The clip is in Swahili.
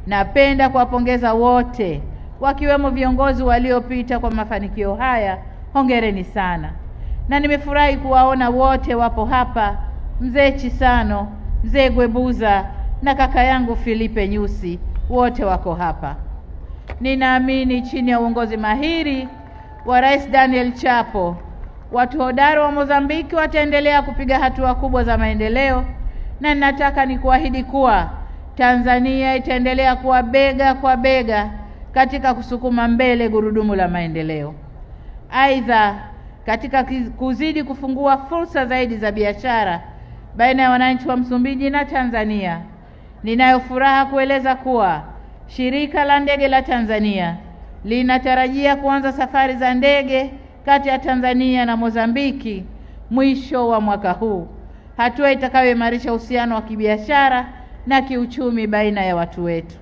Napenda kuwapongeza wote wakiwemo viongozi waliopita kwa mafanikio haya. Hongereni sana. Na nimefurahi kuwaona wote wapo hapa, Mzee Chisano, Mzee Gwebuza na kaka yangu Filipe Nyusi, wote wako hapa. Ninaamini chini ya uongozi mahiri wa Rais Daniel Chapo, watu hodari wa Mozambiki wataendelea kupiga hatua kubwa za maendeleo, na ninataka nikuahidi kuwa Tanzania itaendelea kuwa bega kwa bega katika kusukuma mbele gurudumu la maendeleo. Aidha, katika kuzidi kufungua fursa zaidi za biashara baina ya wananchi wa Msumbiji na Tanzania, ninayo furaha kueleza kuwa shirika la ndege la Tanzania linatarajia kuanza safari za ndege kati ya Tanzania na Mozambiki mwisho wa mwaka huu, hatua itakayoimarisha uhusiano wa kibiashara na kiuchumi baina ya watu wetu.